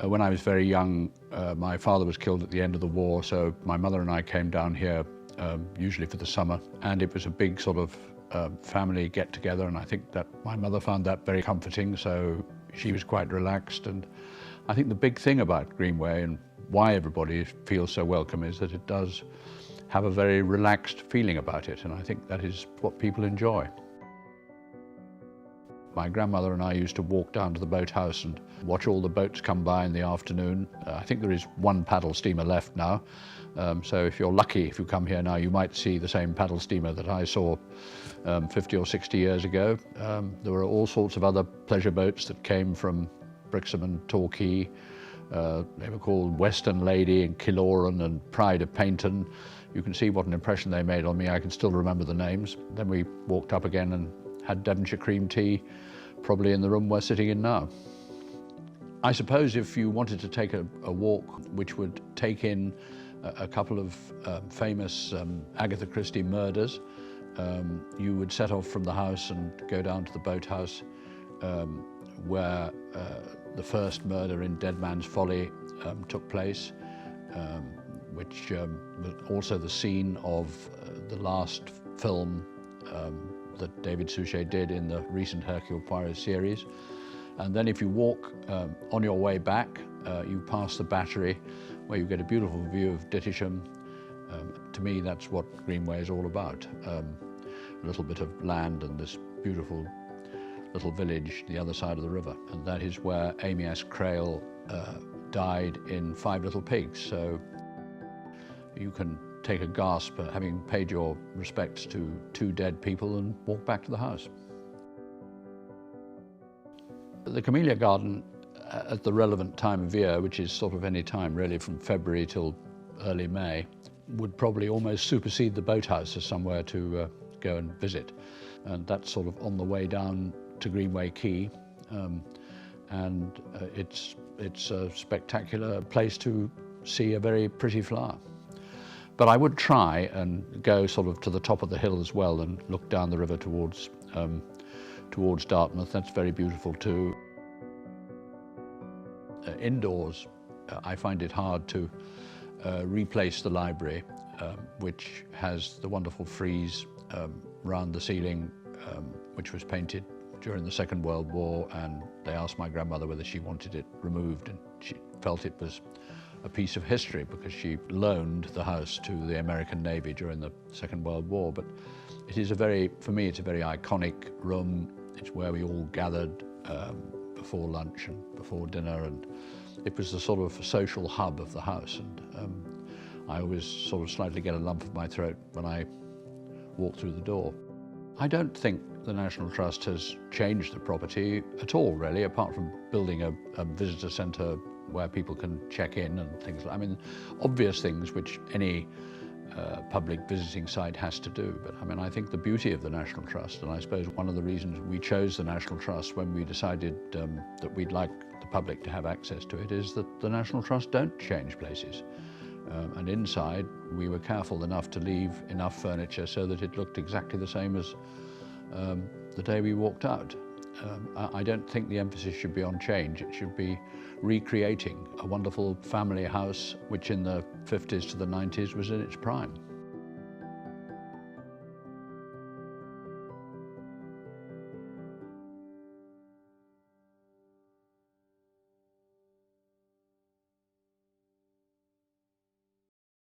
When I was very young, my father was killed at the end of the war, so my mother and I came down here usually for the summer, and it was a big sort of family get-together, and I think that my mother found that very comforting, so she was quite relaxed. And I think the big thing about Greenway and why everybody feels so welcome is that it does have a very relaxed feeling about it, and I think that is what people enjoy. My grandmother and I used to walk down to the boathouse and watch all the boats come by in the afternoon. I think there is one paddle steamer left now, so if you're lucky, if you come here now, you might see the same paddle steamer that I saw 50 or 60 years ago. There were all sorts of other pleasure boats that came from Brixham and Torquay. They were called Western Lady and Killoran and Pride of Paynton. You can see what an impression they made on me. I can still remember the names. Then we walked up again and had Devonshire cream tea, probably in the room we're sitting in now. I suppose if you wanted to take a walk which would take in a couple of famous Agatha Christie murders, you would set off from the house and go down to the boathouse where the first murder in Dead Man's Folly took place, which was also the scene of the last film that David Suchet did in the recent Hercule Poirot series. And then if you walk on your way back, you pass the Battery, where you get a beautiful view of Dittisham. To me, that's what Greenway is all about. A little bit of land and this beautiful little village the other side of the river. And that is where Amy S. Crail died in Five Little Pigs. So you can take a gasp at having paid your respects to two dead people and walk back to the house. The Camellia Garden at the relevant time of year, which is sort of any time really from February till early May, would probably almost supersede the boathouse as somewhere to go and visit. And that's sort of on the way down to Greenway Quay, and it's a spectacular place to see a very pretty flower. But I would try and go sort of to the top of the hill as well and look down the river towards Dartmouth. That's very beautiful too. Indoors, I find it hard to replace the library, which has the wonderful frieze round the ceiling, which was painted during the Second World War, and they asked my grandmother whether she wanted it removed, and she felt it was a piece of history because she loaned the house to the American Navy during the Second World War. But it is for me, it's a very iconic room. It's where we all gathered before lunch and before dinner, and it was the sort of social hub of the house. And I always sort of slightly get a lump of my throat when I walk through the door. I don't think the National Trust has changed the property at all, really, apart from building a visitor centre where people can check in and things like, I mean, obvious things which any public visiting site has to do. But I mean, I think the beauty of the National Trust, and I suppose one of the reasons we chose the National Trust when we decided that we'd like the public to have access to it, is that the National Trust don't change places. And inside, we were careful enough to leave enough furniture so that it looked exactly the same as the day we walked out. I don't think the emphasis should be on change. It should be recreating a wonderful family house which in the 50s to the 90s was in its prime.